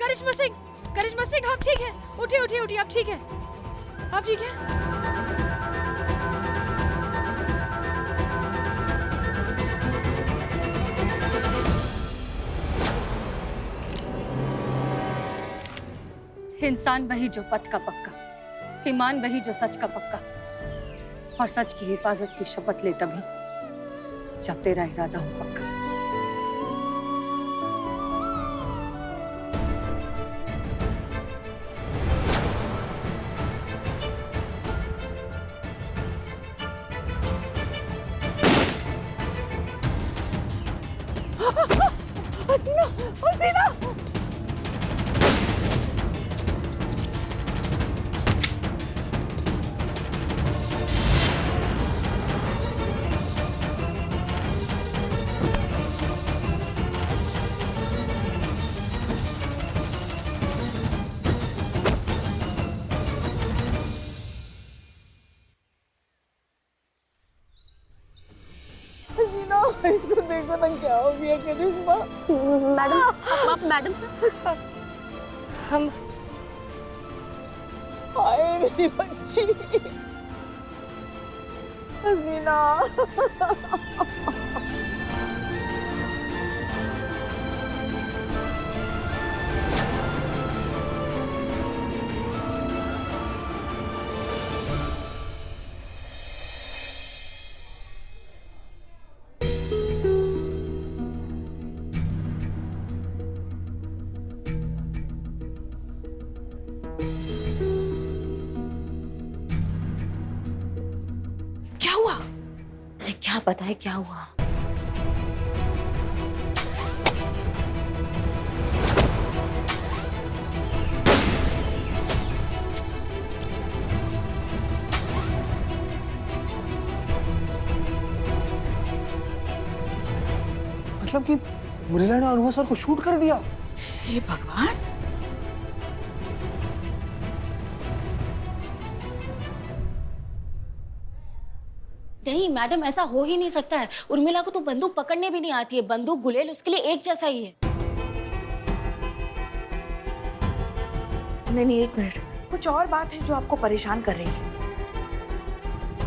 करिश्मा सिंह, करिश्मा सिंह, आप ठीक है? उठिए उठिए उठिए, आप ठीक है? आप ठीक है? इंसान वही जो पथ का पक्का, ईमान वही जो सच का पक्का, और सच की हिफाजत की शपथ ले तभी जब तेरा इरादा हो पक्का। हसीना, हसीना! इसको देखो ना क्या हो गया करिश्मा। मैडम, आप मैडम से हम हाय मेरी बच्ची हसीना। क्या हुआ? अरे क्या पता है क्या हुआ? मतलब कि मुरलीला ने अनुभव सर को शूट कर दिया। हे भगवान, नहीं मैडम, ऐसा हो ही नहीं सकता है। उर्मिला को तो बंदूक पकड़ने भी नहीं आती है। बंदूक गुलेल उसके लिए एक जैसा ही है। नहीं एक मिनट, कुछ और बात है जो आपको परेशान कर रही है।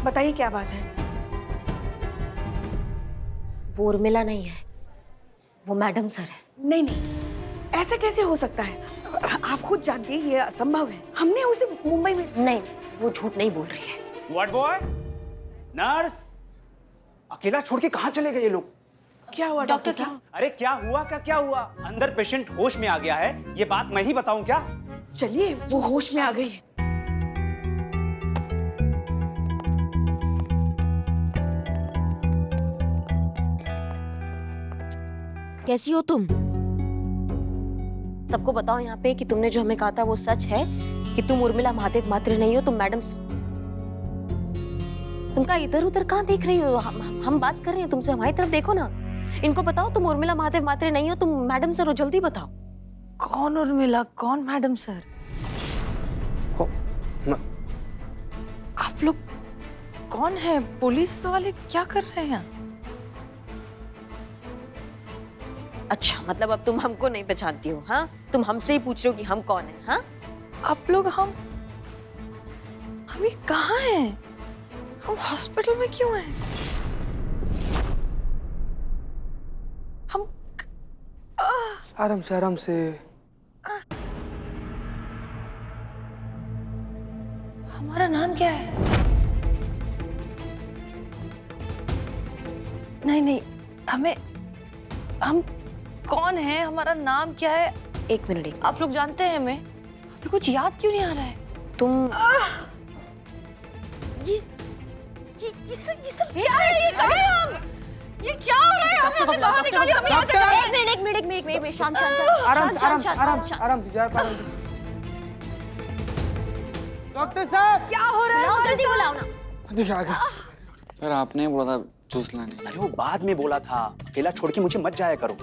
बताइए क्या बात है? वो उर्मिला नहीं है, वो मैडम सर है। नहीं ऐसा कैसे हो सकता है? आप खुद जानती है ये असंभव है। हमने उसे मुंबई में। नहीं, वो झूठ नहीं बोल रही है। What boy? नर्स, अकेला छोड़ के कहाँ चले गए ये लोग? क्या हुआ डॉक्टर साहब? अरे क्या हुआ? क्या हुआ? अंदर पेशेंट होश में आ गया है, ये बात मैं ही बताऊं क्या? चलिए, वो होश में आ गई है। कैसी हो तुम? सबको बताओ यहाँ पे कि तुमने जो हमें कहा था वो सच है, कि तुम उर्मिला महादेव मात्रे नहीं हो, तुम मैडम। तुम क्या इधर उधर कहाँ देख रही हो? हम बात कर रहे हैं तुमसे, हमारी तरफ देखो ना। इनको बताओ तुम उर्मिला महादेव मात्रे नहीं हो, तुम मैडम सर हो, जल्दी बताओ। कौन उर्मिला, कौन मैडम सर? आप लोग कौन है? पुलिस वाले क्या कर रहे हैं? अच्छा, मतलब अब तुम हमको नहीं पहचानती हो? हाँ, तुम हमसे ही पूछ रहे हो कि हम कौन है? हाँ, आप लोग हम ये कहाँ हैं? हम हॉस्पिटल में क्यों हैं? हम आराम से आराम से। हमारा नाम क्या है? नहीं हम कौन हैं? हमारा नाम क्या है? एक मिनट। आप लोग जानते हैं हमें? अभी कुछ याद क्यों नहीं आ रहा है? तुम ये सब क्या है? ये कहाँ हैं हम? ये क्या हो रहा है? हमें बाहर निकालिए, हमें यहाँ से जाना है। एक मिनट, शांत आराम से आराम से। डॉक्टर साहब, क्या हो रहा है? बुलाओ, जल्दी बुलाओ ना। देखिए आ गया। सर आपने बोला था जूस लाने। अरे वो बाद में बोला था, अकेला छोड़ के मुझे मत जाया करो।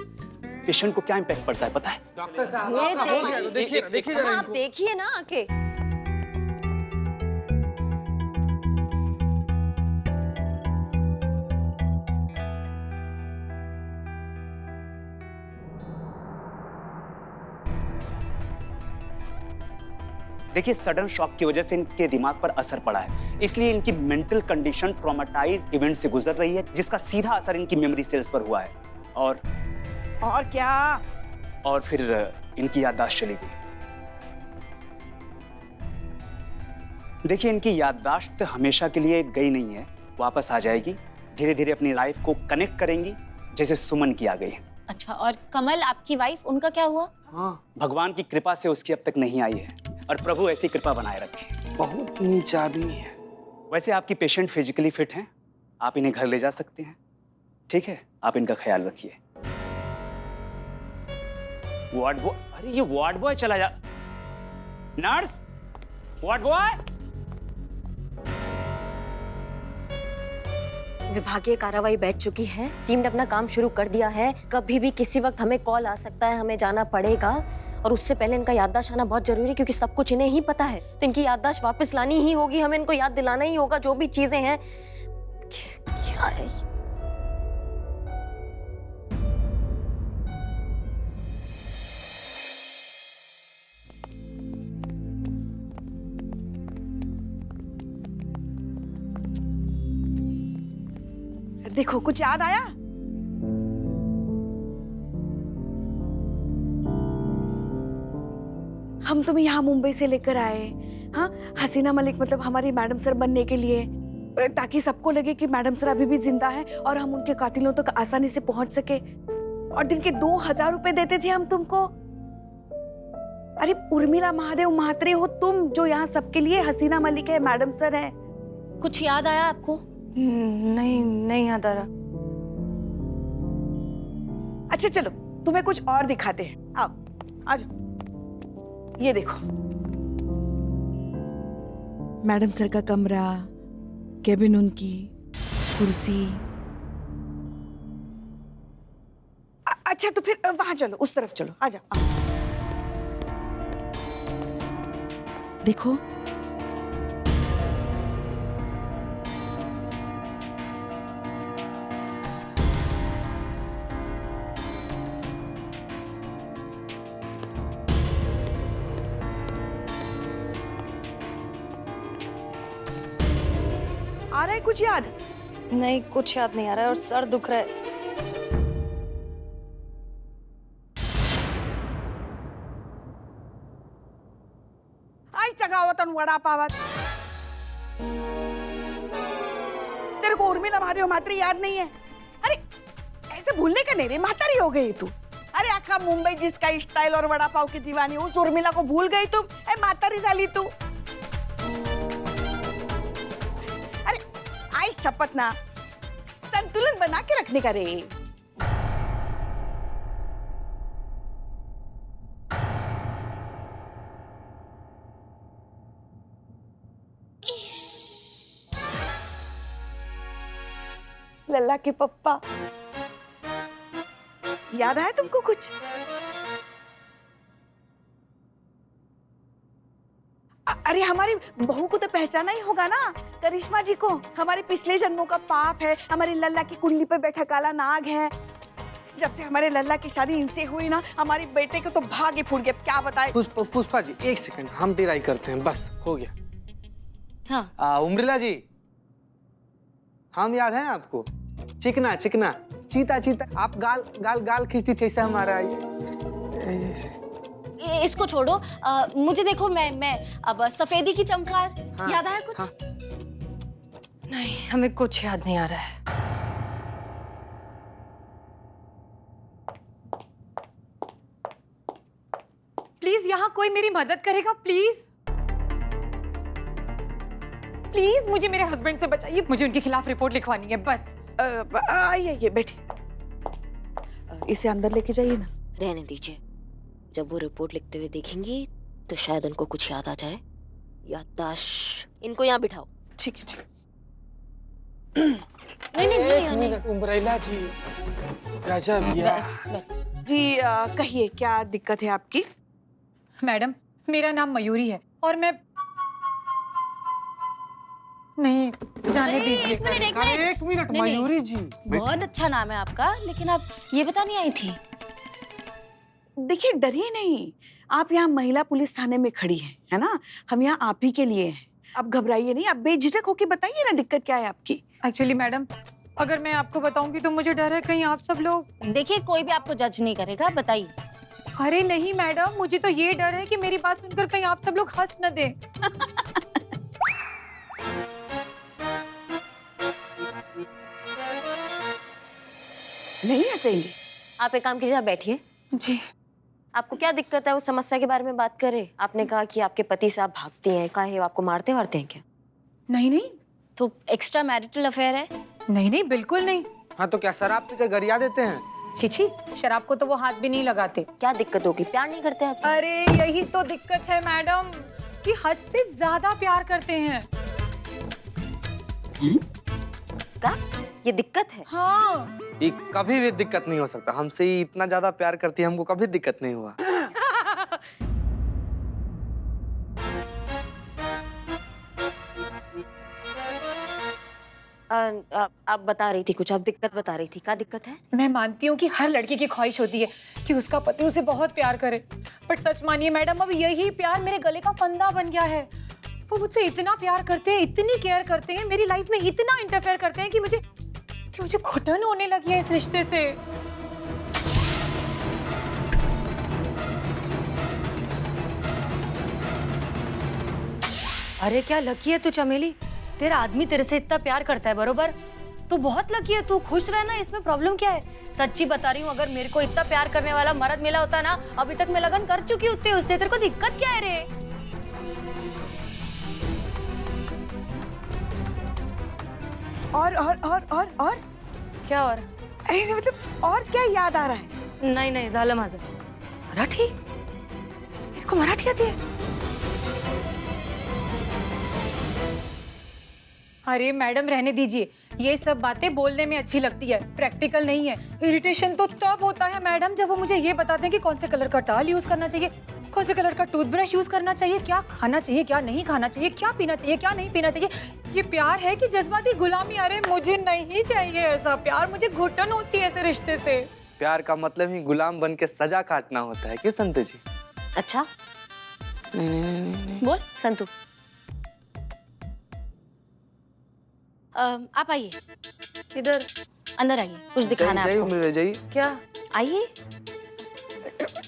पेशेंट को क्या इम्पैक्ट पड़ता है पता है? डॉक्टर साहब, ये देखिए आप देखिए ना आके। देखिए, सडन शॉक की वजह से इनके दिमाग पर असर पड़ा है, इसलिए इनकी मेंटल कंडीशन ट्रॉमेटाइज इवेंट से गुजर रही है, जिसका सीधा असर इनकी मेमोरी सेल्स पर हुआ है। और क्या? और फिर इनकी याददाश्त चली गई। देखिए, इनकी याददाश्त हमेशा के लिए गई नहीं है, वापस आ जाएगी। धीरे धीरे अपनी लाइफ को कनेक्ट करेंगी, जैसे सुमन की आ गई। अच्छा, और कमल आपकी वाइफ, उनका क्या हुआ? हाँ, भगवान की कृपा से उसकी अब तक नहीं आई है, और प्रभु ऐसी कृपा बनाए रखे। बहुत नीचा आदमी है। वैसे आपकी पेशेंट फिजिकली फिट हैं, आप इन्हें घर ले जा सकते हैं। ठीक है, आप इनका ख्याल रखिए। वार्ड बॉय, अरे ये वार्ड बॉय चला जा। Nurse, ward boy. विभागीय कार्रवाई बैठ चुकी है, टीम ने अपना काम शुरू कर दिया है। कभी भी किसी वक्त हमें कॉल आ सकता है, हमें जाना पड़ेगा, और उससे पहले इनका याददाश्त आना बहुत जरूरी है, क्योंकि सब कुछ इन्हें ही पता है। तो इनकी याददाश्त वापस लानी ही होगी, हमें इनको याद दिलाना ही होगा जो भी चीजें हैं। क्या है? देखो, कुछ याद आया? हम तुम्हें यहाँ मुंबई से लेकर आए, हाँ, हसीना मलिक मतलब हमारी मैडम सर बनने के लिए, ताकि सबको लगे कि मैडम सर अभी भी जिंदा है और हम उनके कातिलों तक आसानी से पहुंच सके। और दिन के 2000 रुपए देते थे हम तुमको। अरे उर्मिला महादेव महात्रे हो तुम, जो यहाँ सबके लिए हसीना मलिक है, मैडम सर है। कुछ याद आया आपको? नहीं याद आ रहा। अच्छा चलो, तुम्हें कुछ और दिखाते हैं। आओ, आ जाओ। ये देखो, मैडम सर का कमरा, केबिन उनकी, कुर्सी। अच्छा तो फिर वहां चलो, उस तरफ चलो, आ जाओ। देखो, आ रहा है कुछ याद? नहीं, कुछ याद नहीं आ रहा है और सर दुख रहा है। आई चगावत और वड़ा पावत। तेरे को उर्मिला महादेव मात्री याद नहीं है? अरे ऐसे भूलने का नहीं रे, महातारी हो गई तू। अरे आखा मुंबई जिसका स्टाइल और वड़ा पाव की दीवानी, उस उर्मिला को भूल गई तुम? ए मातारी झाली तू। अरे आई शपथ ना, संतुलन बना के रखने का रे। लल्ला के पप्पा, याद आया तुमको कुछ? अरे हमारी बहू को तो पहचाना ही होगा ना, करिश्मा जी को। हमारे पिछले जन्मों का पाप है, हमारी लल्ला की कुंडली पे बैठा काला नाग है। जब से हमारे लल्ला की शादी इनसे हुई ना, हमारे बेटे को तो भाग ही फूट गया। क्या बताए? पुष्पा जी, एक सेकंड, हम ड्राई करते हैं, बस हो गया। हाँ। उम्रिला जी, हम याद हैं आपको? चिकना चिकना, चीता चीता, आप गाल गाल गाल खींचती थी, ऐसा हमारा इसको छोड़ो, मुझे देखो, मैं अब सफेदी की चमकार। हाँ, याद आया कुछ? हाँ। नहीं, हमें कुछ याद नहीं आ रहा है। प्लीज यहाँ कोई मेरी मदद करेगा, प्लीज प्लीज मुझे मेरे हस्बैंड से बचाइए, मुझे उनके खिलाफ रिपोर्ट लिखवानी है बस। आइए बैठिए, इसे अंदर लेके जाइए ना। रहने दीजिए, जब वो रिपोर्ट लिखते हुए देखेंगी तो शायद उनको कुछ याद आ जाए। याददाश्त, इनको यहाँ बिठाओ। ठीक है, ठीक है। एक मिनट उम्रिला जी, गजब यार। जी कहिए, क्या दिक्कत है आपकी? मैडम, मेरा नाम मयूरी है और मैं नहीं जाने दीजिए। एक मिनट मयूरी जी, बहुत अच्छा नाम है आपका, लेकिन आप ये बताने आई थी? देखिए डरिए नहीं, आप यहाँ महिला पुलिस थाने में खड़ी हैं, है ना? हम यहाँ आप ही के लिए हैं। आप घबराइए नहीं, आप बेझिझक होके बताइए ना दिक्कत क्या है आपकी। एक्चुअली मैडम, अगर मैं आपको बताऊंगी तो मुझे डर है कहीं आप सब लोग। देखिए कोई भी आपको जज नहीं करेगा, बताइए। अरे नहीं मैडम, मुझे तो ये डर है कि मेरी बात सुनकर कहीं आप सब लोग हंस न दें। नहीं हंसेंगे। आप एक काम कीजिए, आप बैठिए। जी। आपको क्या दिक्कत है, उस समस्या के बारे में बात करें। आपने कहा कि आपके पति से आप भागती हैं, काहे वो आपको मारते वारते हैं क्या? नहीं नहीं तो एक्स्ट्रा मैरिटल अफेयर है? नहीं नहीं, बिल्कुल नहीं। हाँ तो क्या शराब पीकर गरिया देते हैं? छिछी, शराब को तो वो हाथ भी नहीं लगाते। क्या दिक्कत होगी, प्यार नहीं करते आप? अरे यही तो दिक्कत है मैडम, कि हद से ज्यादा प्यार करते हैं। क्या ये दिक्कत है? हाँ। ये कभी भी दिक्कत नहीं हो सकता। हमसे ही इतना ज्यादा प्यार करती है, हमको कभी दिक्कत नहीं हुआ। आप बता रही थी कुछ, आप दिक्कत बता रही थी, क्या दिक्कत है? मैं मानती हूँ कि हर लड़की की ख्वाहिश होती है कि उसका पति उसे बहुत प्यार करे, बट सच मानिए मैडम, अब यही प्यार मेरे गले का फंदा बन गया है। वो मुझसे इतना प्यार करते हैं, इतनी केयर करते हैं, मेरी लाइफ में इतना इंटरफेयर करते हैं कि मुझे घुटन होने लगी है इस रिश्ते से। अरे क्या लकी है तू चमेली, तेरा आदमी तेरे से इतना प्यार करता है, बरोबर? तू बहुत लकी है, तू खुश रहना, इसमें प्रॉब्लम क्या है? सच्ची बता रही हूँ, अगर मेरे को इतना प्यार करने वाला मर्द मिला होता ना, अभी तक मैं लगन कर चुकी होती उससे। तेरे को दिक्कत क्या है रे? और क्या और? अरे मतलब और क्या याद आ रहा है? नहीं नहीं, झालं माझं। मराठी? मेरे को मराठी आती है? अरे मैडम रहने दीजिए, ये सब बातें बोलने में अच्छी लगती है, प्रैक्टिकल नहीं है। इरिटेशन तो तब होता है मैडम जब वो मुझे ये बताते हैं कि कौन से कलर का टाल यूज करना चाहिए, कौन से कलर का टूथब्रश यूज करना चाहिए, क्या खाना चाहिए, क्या नहीं खाना चाहिए, क्या पीना चाहिए, क्या नहीं पीना चाहिए। ये प्यार है कि जज्बाती गुलामी? अरे मुझे नहीं चाहिए ऐसा प्यार, मुझे घुटन होती है ऐसे रिश्ते से। प्यार का मतलब ही गुलाम बन के सजा काटना होता है कि संतु जी? अच्छा नहीं नहीं नहीं नहीं, नहीं। बोल संतु। आप आइए, किधर? अंदर आइए, कुछ दिखाना है जाइए आपको। उम्र जाइए। क्या? आइए,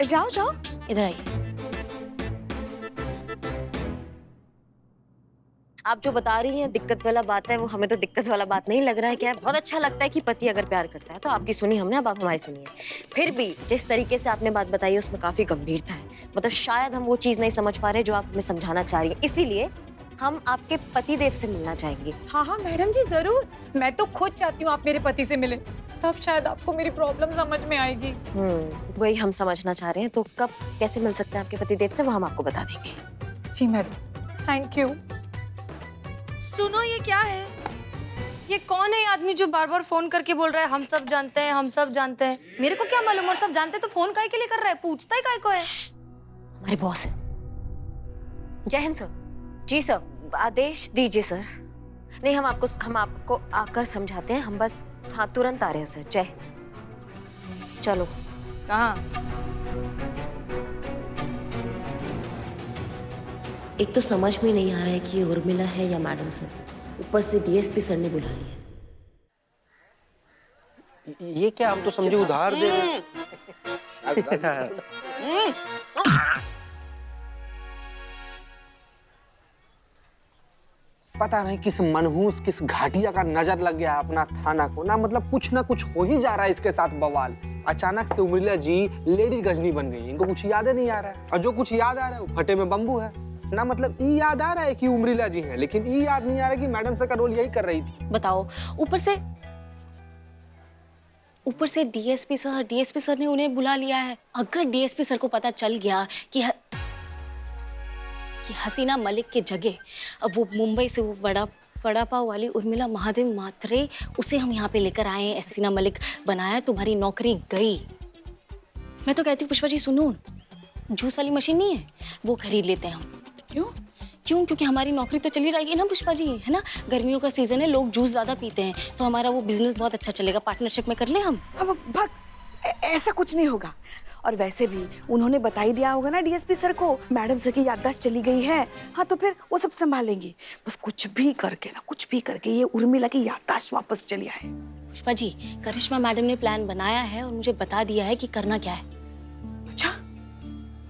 जाओ जाओ। इधर आइए। आप जो बता रही हैं दिक्कत वाला बात है, वो हमें तो दिक्कत वाला बात नहीं लग रहा है। क्या है, बहुत अच्छा लगता है कि पति अगर प्यार करता है तो आपकी सुनी हमने, अब आप हमारी सुनिए। फिर भी जिस तरीके से आपने बात बताई है उसमें काफी गंभीरता है, मतलब शायद हम वो चीज नहीं समझ पा रहे जो आप हमें समझाना चाह रही हैं, इसीलिए हम आपके पतिदेव से मिलना चाहेंगे। हाँ हाँ मैडम जी जरूर, मैं तो खुद चाहती हूँ आप मेरे पति से मिले, तब शायद आपको मेरी प्रॉब्लम समझ में आएगी। वही हम समझना चाह रहे हैं, तो कब कैसे मिल सकते हैं आपके पतिदेव से वो हम आपको बता देंगे। जी मैडम, थैंक यू। सुनो, ये क्या है? ये कौन है ये आदमी जो बार बार फोन करके बोल रहा है हम सब जानते हैं, हम सब जानते हैं? मेरे को क्या मालूम, और सब जानते हैं तो फोन काहे के लिए कर रहा है? पूछता ही काहे को है? हमारे बॉस है। जय हिंद सर। जी सर, आदेश दीजिए सर। नहीं, हम आपको आकर समझाते हैं, हम बस हाँ तुरंत आ रहे हैं सर। जय हिंद। चलो। कहाँ? एक तो समझ में नहीं आ रहा है कि ये उर्मिला है या मैडम सर, ऊपर से डीएसपी सर ने बुला लिया। ये क्या, हम तो समझे उधार दे रहे हैं। पता नहीं किस मनहूस, किस घाटिया का नजर लग गया अपना थाना को ना, मतलब कुछ ना कुछ हो ही जा रहा है इसके साथ बवाल। अचानक से उर्मिला जी लेडीज गजनी बन गई, इनको कुछ याद नहीं आ रहा है, और जो कुछ याद आ रहा है वो फटे में बम्बू है ना। मतलब ये याद आ रहा है कि उर्मिला जी है, लेकिन ये याद नहीं आ रहा कि मैडम सर का रोल यही कर रही थी। बताओ, ऊपर से डीएसपी सर ने उन्हें बुला लिया है। अगर डीएसपी सर को पता चल गया कि हसीना मलिक के जगह अब वो मुंबई से वो वड़ा पाव वाली उर्मिला महादेव मात्रे, उसे हम यहाँ पे लेकर आए हैं, हसीना मलिक बनाया, तुम्हारी नौकरी गई। मैं तो कहती हूँ पुष्पा जी सुनो, जूस वाली मशीन नहीं है, वो खरीद लेते हैं हम। क्यों? क्योंकि हमारी नौकरी तो चली जाएगी ना पुष्पा जी, है ना? गर्मियों का सीजन है, लोग जूस ज्यादा पीते हैं, तो हमारा वो बिजनेस बहुत अच्छा चलेगा, पार्टनरशिप में कर ले हम। अब भग, ऐसा कुछ नहीं होगा। और वैसे भी उन्होंने बता ही दिया होगा ना डीएसपी सर को, मैडम सर की याददाश्त चली गई है। हाँ तो फिर वो सब संभालेंगी। बस कुछ भी करके ये उर्मिला की याददाश्त वापस चली आए। पुष्पा जी, करिश्मा मैडम ने प्लान बनाया है और मुझे बता दिया है कि करना क्या है। अच्छा,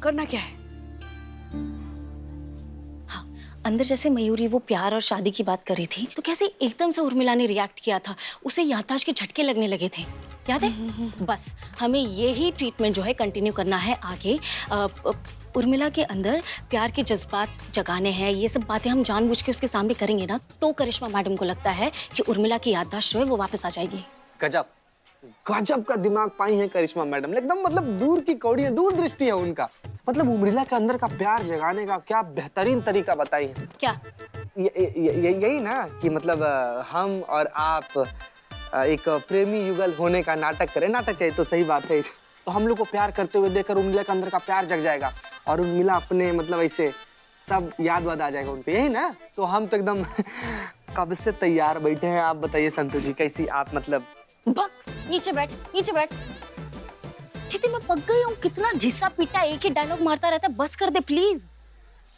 करना क्या है? हाँ, अंदर जैसे मयूरी वो प्यार और शादी की बात कर रही थी तो कैसे एकदम से उर्मिला ने रिएक्ट किया था, उसे याददाश्त के झटके लगने लगे थे, याद है? बस हमें यही ट्रीटमेंट जो है कंटिन्यू करना है आगे। उर्मिला के अंदर प्यार के जज्बात जगाने हैं, ये सब बातें हम जानबूझ के उसके सामने करेंगे ना तो करिश्मा मैडम को लगता है कि उर्मिला की याददाश्त जो है वो वापस आ जाएगी। गजब गजब का दिमाग पाई है करिश्मा मैडम, एकदम मतलब दूर की कौड़ी है, दूर दृष्टि है उनका। मतलब उर्मिला के अंदर का प्यार जगाने का क्या बेहतरीन तरीका बताई है। क्या? यही ना कि मतलब हम और आप एक प्रेमी युगल होने का नाटक करें। नाटक है तो सही बात है, तो हम लोग को प्यार करते हुए देखकर उर्मिला के अंदर का प्यार जग जाएगा और उर्मिला अपने मतलब ऐसे सब याद वाद आ जाएगा उनपे, यही ना? तो हम तो एकदम कब से तैयार बैठे हैं। आप बताइए संतोष जी, कैसी आप मतलब? नीचे बैठ, नीचे बैठ। चिति मैं पक गई हूँ, कितना घिसा पीटा एक ही डायलॉग मारता रहता है, बस कर दे प्लीज।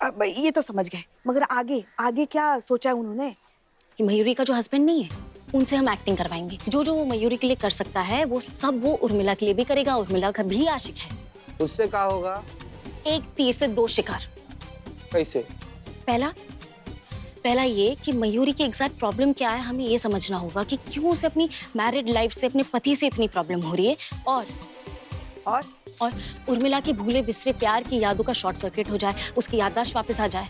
अब ये तो समझ गए, मगर आगे आगे क्या सोचा है उन्होंने? कि मयूरी का जो हस्बैंड नहीं है उनसे हम एक्टिंग करवाएंगे। जो जो वो मयूरी के लिए कर सकता है वो सब वो उर्मिला के लिए भी करेगा। उर्मिला का भी आशिक है। उससे क्या होगा? एक तीर से दो शिकार। कैसे? पहला ये कि मयूरी की एग्जैक्ट प्रॉब्लम क्या है हमें ये समझना होगा कि क्यों उसे अपनी मैरिड लाइफ से अपने पति से इतनी प्रॉब्लम हो रही है, और उर्मिला के भूले बिसरे प्यार की यादों का शॉर्ट सर्किट हो जाए, उसकी याददाश्त वापस आ जाए।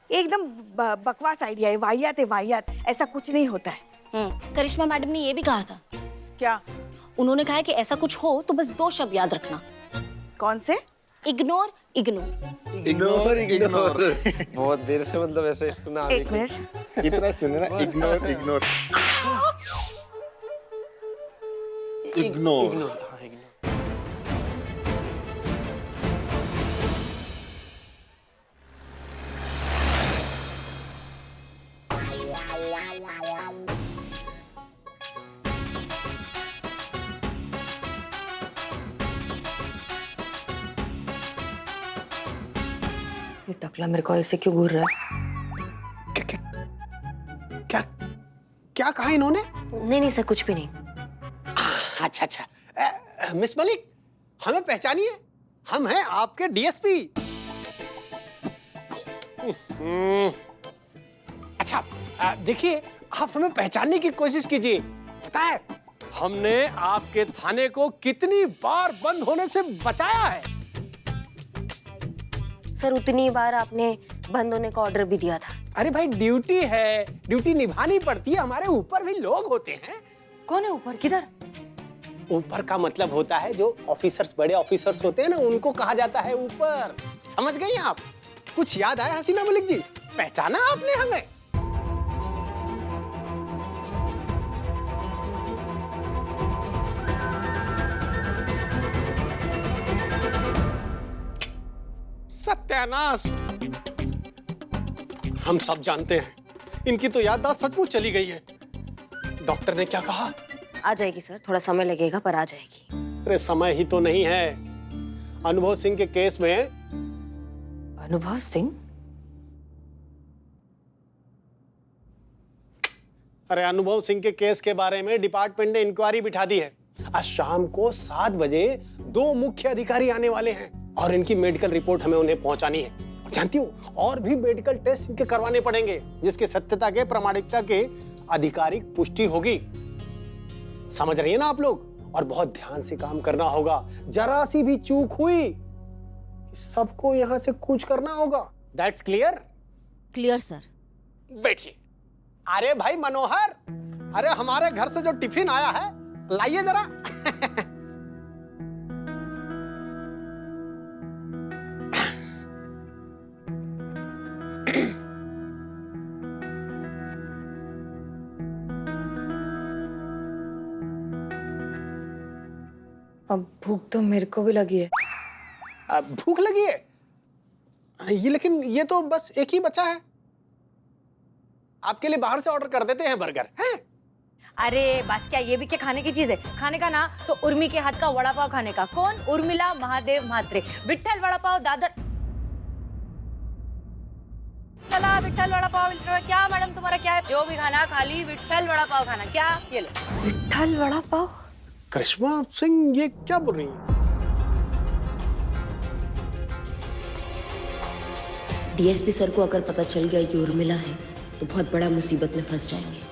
एकदम बकवास आइडिया है, वाहियात। ऐसा कुछ नहीं होता है। करिश्मा मैडम ने ये भी कहा था। क्या? उन्होंने कहा है कि ऐसा कुछ हो तो बस 2 शब्द याद रखना। कौन से? इग्नोर। बहुत देर से मतलब ऐसे सुना। एक मिनट, इतना सुने ना, इग्नोर। ये टकला मेरे को ऐसे क्यों घूर रहा है? क्या कहा इन्होंने? नहीं सर, कुछ भी नहीं। अच्छा, मिस मलिक, हमें पहचानिए, हम हैं आपके डीएसपी। अच्छा, देखिए, आप हमें पहचानने की कोशिश कीजिए। पता है हमने आपके थाने को कितनी बार बंद होने से बचाया है। सर उतनी बार आपने बंद होने का ऑर्डर भी दिया था। अरे भाई, ड्यूटी है, ड्यूटी निभानी पड़ती है। हमारे ऊपर भी लोग होते हैं। कौन है ऊपर? किधर? ऊपर का मतलब होता है जो ऑफिसर्स, बड़े ऑफिसर्स होते हैं ना, उनको कहा जाता है ऊपर। समझ गई आप? कुछ याद आया हसीना मलिक जी? पहचाना आपने हमें? सत्यानाश! हम सब जानते हैं इनकी तो याददाश्त सचमुच चली गई है। डॉक्टर ने क्या कहा? आ जाएगी सर, थोड़ा समय लगेगा पर आ जाएगी। अरे समय ही तो नहीं है। अनुभव सिंह के केस में। अनुभव सिंह? अरे अनुभव सिंह के केस के बारे में डिपार्टमेंट ने इंक्वायरी बिठा दी है। आज शाम को 7 बजे 2 मुख्य अधिकारी आने वाले हैं और इनकी मेडिकल रिपोर्ट हमें उन्हें पहुंचानी है। और जानती हो, और भी मेडिकल टेस्ट इनके करवाने पड़ेंगे जिसके सत्यता के, प्रामाणिकता के आधिकारिक पुष्टि होगी। समझ रही है ना आप लोग? और बहुत ध्यान से काम करना होगा। जरा सी भी चूक हुई सबको यहां से कूच करना होगा। That's clear? Clear sir. बैठिए। अरे भाई मनोहर, अरे हमारे घर से जो टिफिन आया है लाइए जरा। अब भूख तो मेरे को भी लगी है। भूख लगी है ये, लेकिन ये तो बस एक ही बचा है। आपके लिए बाहर से ऑर्डर कर देते हैं बर्गर, हैं? अरे बस क्या, ये भी क्या खाने की चीज है? खाने का ना तो उर्मी के हाथ का वड़ा पाव खाने का। कौन? उर्मिला महादेव म्हात्रे। विठ्ठल वड़ा पाव दादर। चला विठ्ठल वड़ा पाव। क्या मैडम तुम्हारा क्या है? जो भी खाना खाली विठ्ठल वड़ा पाव खाना। क्या? ये लो। विठ्ठल वड़ा पाव। करिश्मा सिंह ये क्या बोल रही है? डीएसपी सर को अगर पता चल गया कि उर्मिला है तो बहुत बड़ा मुसीबत में फंस जाएंगे।